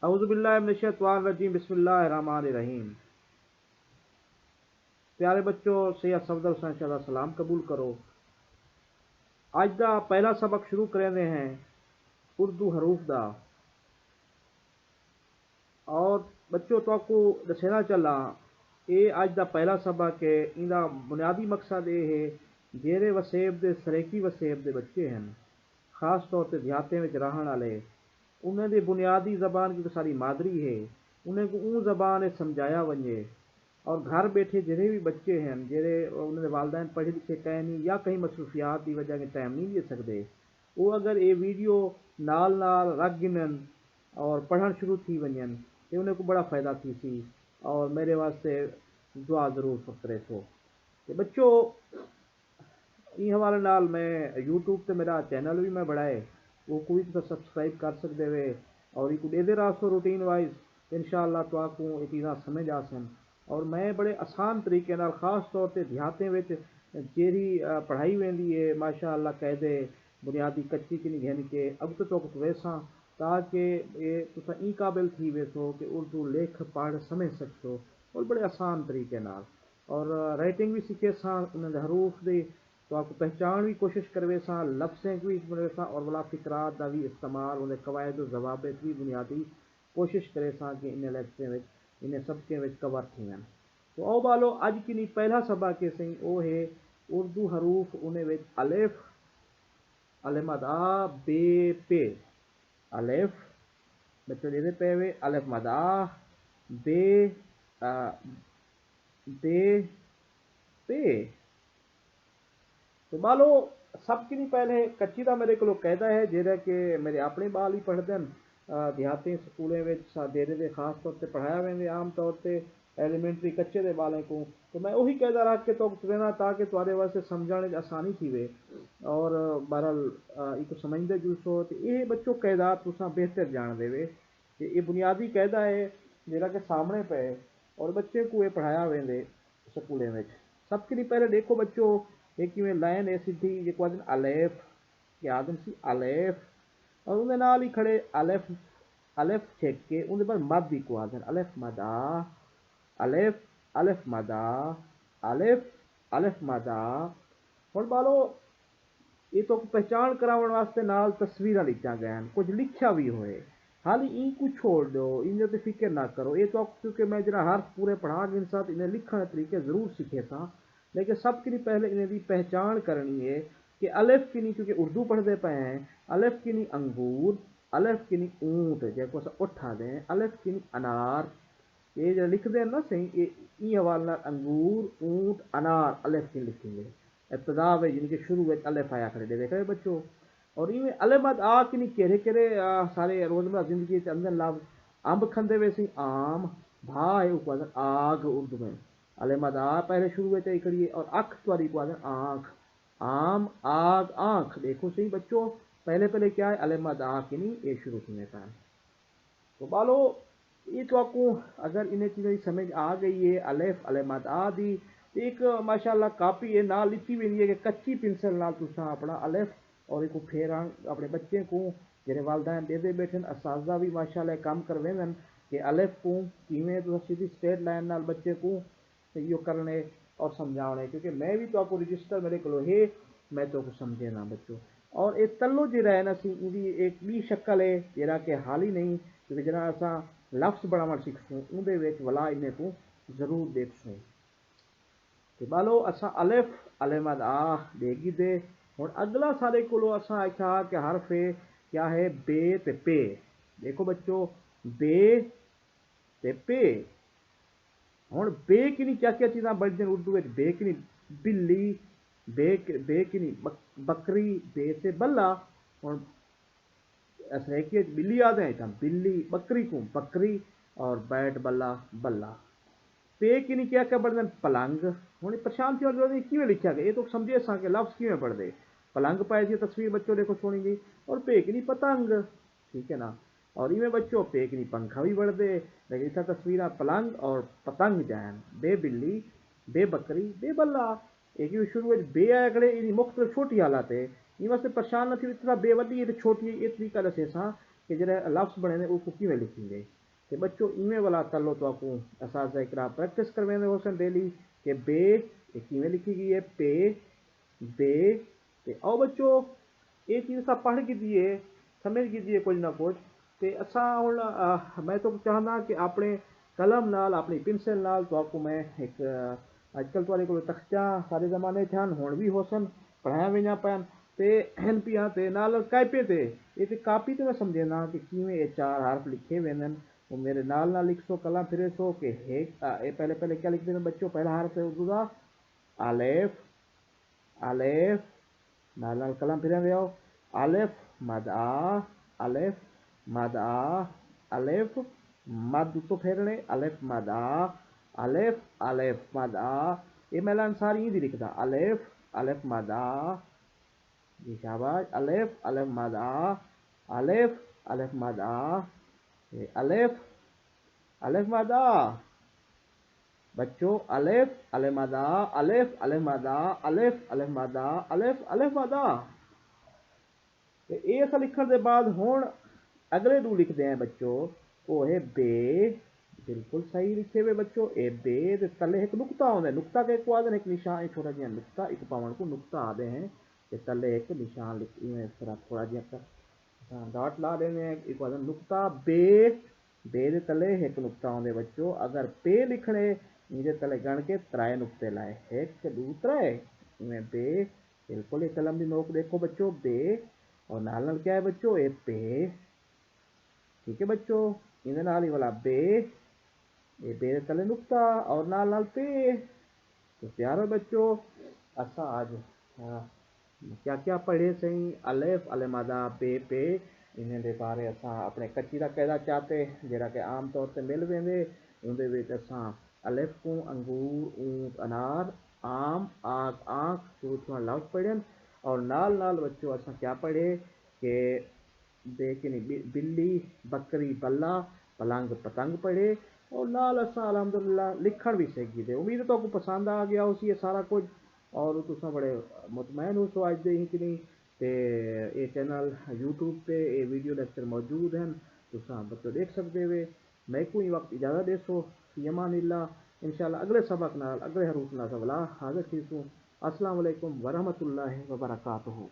औज़ुबिल्लाहि मिनश्शैतानिर्रजीम बिस्मिल्लाहिर्रहमानिर्रहीम। प्यारे बच्चों, सैयद सफदर हुसैन शाह सलाम कबूल करो। अज दा पहला सबक शुरू करेंदे हैं उर्दू हरूफ दा। और बच्चों तो दसेना चला ये अज दा पहला सबक है। इंदा बुनियादी मकसद ये है जेरे वसेब दे सरेकी वसेब दे बच्चे हैं, खास तौर पर देहातें में रहने वाले, उन्हें दी बुनियादी जबान की सारी मादरी है, उन्हें को ऊँ जबान समझाया वजे। और घर बैठे जितने भी बच्चे हैं जेरे उन्होंने वालदैन पढ़े लिखे कह नहीं या कहीं मसरूफियात की वजह के टाइम नहीं दे सकते, वो अगर ये वीडियो नाल नाल रख गिनन और पढ़न शुरू थी वजन तो उन्हें को बड़ा फ़ायदा थी सी। और मेरे वास्ते दुआ ज़रूर करे सो। तो बच्चों इस हवाले नाल मैं यूट्यूब से मेरा चैनल भी मैं बढ़ाए, वो कोई तो सब्सक्राइब कर सकते वे और एक दे रहा सो रूटीन वाइज इंशाअल्लाह तो आपको ये चीज़ा समझ आ सन। और मैं बड़े आसान तरीके नाल खास तौर पर देहातें में जेरी पढ़ाई वेंदी है माशाअल्लाह कहदे बुनियादी कच्ची की नहीं घन के अब तो वैसा ताकि ये तुसा ई काबिल थी वेसो कि उर्दू लेख पढ़ समझ सकते और बड़े आसान तरीके नाल। और राइटिंग भी सीखे सा उन्होंने हरूफ दी तो आपको पहचान भी कोशिश करवे सा, लफ्सें भी बने सा और वाला फिक्रात का भी इस्तेमाल उन्हें कवायद और जवाबत भी बुनियादी कोशिश करे सा कि इन्हें लफ्सें में इन्हें सबके में कवर थी। तो आओ बालो अज की नहीं पहला सबक के सही वो है उर्दू हरूफ उन्हें विच अलिफ अलमद आ बे पे। अलिफ बच्चों दे पे वे अलिफ मद आ बे आ, बे पे। तो बालो सब की नहीं पहले कच्ची का मेरे को कहता है जेड़ा कि मेरे अपने बाल ही पढ़ते हैं देहाती स्कूलों में डेरे दे खास तौर पर पढ़ाया वेंदे आम तौर पर एलीमेंट्री कच्चे दे बालें को। तो मैं वही कहता रहा कि तो रहना ताकि तुम्हारे वास्ते समझाने आसानी थी वे। और बहरहाल एक समझते जुलसो तो ये बच्चों कहदा तुसा बेहतर जान देवे कि ये बुनियादी कहदा है जेड़ा कि सामने पे और बच्चे को ये पढ़ाया वेंदे स्कूलों में। सबके लिए पहले देखो बच्चों एक में लाइन ऐसी थी जो आदन अलेफ के आदम सी अलेफ और उन्हें नाल ही खड़े अलेफ अलेफ छेक के उनके बाद मद भी को आदन अलेफ मदा अलेफ अलेफ मदा अलेफ अलेफ मदा। और बालो ये तो पहचान कराने वास्ते नाल तस्वीर लिखा गया कुछ लिखा भी होए हाल ई कुछ छोड़ दो इन तो फिक्र ना करो ये तो क्योंकि मैं जरा हर्फ पूरे पढ़ा के साथ इन्हें लिखने तरीके जरूर सीखे था। लेकिन सबके लिए पहले इन्हें भी पहचान करनी है कि अलिफ की नहीं क्योंकि उर्दू पढ़ते पे हैं अलिफ की नहीं अंगूर अलिफ की नहीं ऊँट जैको सा उठा दें अलिफ की नहीं अनार ये जो लिखते हैं ना सही ये हवाला अंगूर ऊँट अनार अलिफ की लिखेंगे इब्तदा में जिनके शुरू में अलिफ आया करे देखे करे बच्चों। और इनमें अलिफ आ कि नहीं केरे केरे सारे रोजमर्रा जिंदगी के अंदर लफ्ज अंब खंदे वैसे आम भा है ऊपर आग उर्दू में अलिफ आ पहले शुरू में चाहिए करिए और अख तुम्हारी को आँख आम आग आँख देखो सही बच्चों पहले पहले क्या है अलिफ आ कि नहीं ये शुरू होने का है। तो बालो ये तो आपको अगर इन्हें चीज़ें समझ आ गई है अलिफ अलमद आ दी तो एक माशाल्लाह कापी है ना लिखी भी नहीं है कि कच्ची पेंसिल नाल तुसा अपना अलिफ और एक फिर अपने बच्चे को जेरे वालदैन दे दे बैठन असाजा भी माशाल्लाह काम कर वेंदन कि अलिफ को किवें तुसा सीधी स्ट्रेट लाइन नाल बच्चे को यो करने और समझाने क्योंकि मैं भी तो आपको रजिस्टर मेरे को है मैं तो समझे ना बच्चों। और ये तलो जो है ना सी एक भी शक्ल है जरा कि हाल ही नहीं क्योंकि जरा असा लफ्ज़ बनावण सीखसूं उनदे विच वला इन्हें को जरूर देखसूं। तो बालो असा अलिफ अलमद आ देगी दे और अगला सारे को असा आख्या कि हर्फ है क्या है बे ते पे। देखो बच्चों बे ते पे हूँ बे कि नहीं क्या क्या चीज़ा बढ़ दिन उर्दू में बे कि नहीं बिल्ली बे कि नहीं बकरी बे से बल्ला हूँ असरैकी बिल्ली याद है था बिल्ली बकरी को बकरी और बैट बल्ला बल्ला। पे की नहीं क्या क्या बढ़ दिन पलंग हूँ परेशान थी कि लिखा गया ये तो समझे असा कि लफ्ज़ कि पढ़ते पलंग पाए थी तस्वीर बच्चों देखो सोनी जी और पे की नहीं पतंग ठीक है ना। और इवें बच्चों पे की नहीं पंखा भी बढ़ दे लेकिन इतना तस्वीर पलंग और पतंग जान बे बिल्ली बे बकरी बे बल्ला एक शुरू में बे आया करे मुख्तलिफ छोटी हालत है इन वास्ते परेशान न थी इतना बेवडी छोटी ये तरीका दसे सा कि जेह्ड़े लफ्ज़ बने ने वो किवें लिखेंगे। तो बच्चों इवें वाला तलो तो आपको असातिज़ा इकराम प्रैक्टिस करवाते होसन डेली कि बे ये किवें लिखी गई है, पे बे। ते आओ बच्चों ये चीज़ असां पढ़ की दिए समझ की दिए कुछ ना कुछ। ते असां हुण मैं तो चाहना कि अपने कलम नाल अपनी पिंसिल नाल तो आपको मैं एक अजकल तुआढ़े कोल तख्तियां सारे ज़माने च हन हुण भी होसन पढ़ाया वेंदा पैन ते हन पियां ते नाल कापी ते ये ते कापी ते मैं समझना कि किवें ये चार हर्फ लिखे वेंदन। वो मेरे नाल लिख सो कलम फिरे सो कि ये पहले क्या लिखते हैं बच्चों। पहला हर्फ है उर्दू का अलिफ, अलिफ नाल कलम फिर आओ अलिफ मद आ, अलिफ मद आ, अलिफ मद तो फेरने अलिफ मद आ, अलिफ अलिफ मद आ। ये मैं सारी दी लिखदा अलिफ अलिफ मद आ, जी शाबाश अलिफ अलिफ मद आ, अलिफ अलिफ मद आ, अलिफ अलिफ मद आ बच्चों अलिफ अलिफ मद आ, अलिफ अलिफ मद आ, अलिफ अलिफ मद आ, अलिफ अलिफ मद आ। ये अस लिखण के बाद हुण अगले दू लिखते हैं बच्चों वो है बे। बिल्कुल सही लिखे हुए बच्चों ए बे ते तले एक नुक्ता आंदा है। नुक्ता के को आदे एक निशान छोटा जिहा नुक्ता एक पावन को नुक्ता आते हैं ते तले एक निशान लिख इस तरह थोड़ा जिहा डॉट ला देने हैं एक आदे नुक्ता बे। बे दे तले एक नुक्ता आंदे बच्चों। अगर पे लिखने इहदे तले गण के त्राए नुक्ते लाए एक दू त्राए इवें बे। बिल्कुल ये कलम की नोक देखो बच्चों बे और नाल क्या है बच्चों ए पे। ठीक है बच्चों इहदे नाल ही वाला बे ये बे तले नुक्ता और नाल पे। तो प्यारो बच्चों असा आज क्या क्या पढ़े सही अलिफ अलमदा पे इन्हें दे बारे असा अपने कच्ची का कैदा चाहते जरा कि आम तौर पर मिल वेंदे उनदे विच असा अलिफ को अंगूर ऊंट अनार आम आग आंख शुरू लफ्ज़ पढ़न और नाल बच्चों असा क्या पढ़े कि देखनी बिल्ली बकरी बल्ला पलंग पतंग पढ़े और नाल असा अलहमदुलिल्लाह लिखण भी सीख गए। उम्मीद है तो आपको पसंद आ गया उसी ये सारा कुछ और तुसा बड़े मुतमैन हो सो अज दे ही कि नहीं। ते ये चैनल यूट्यूब पे ये वीडियो लेक्चर मौजूद हैं तुसा बच्चों देख सकते वे। मैं को ही वक्त इजाज़त दे सो फी अमानिल्लाह इंशाअल्लाह अगले सबक नाल अगले हरूफ नाल सवाल हाजिर थी सो। अस्सलाम वालेकुम वरहमतुल्लाहि व बरकातुहू।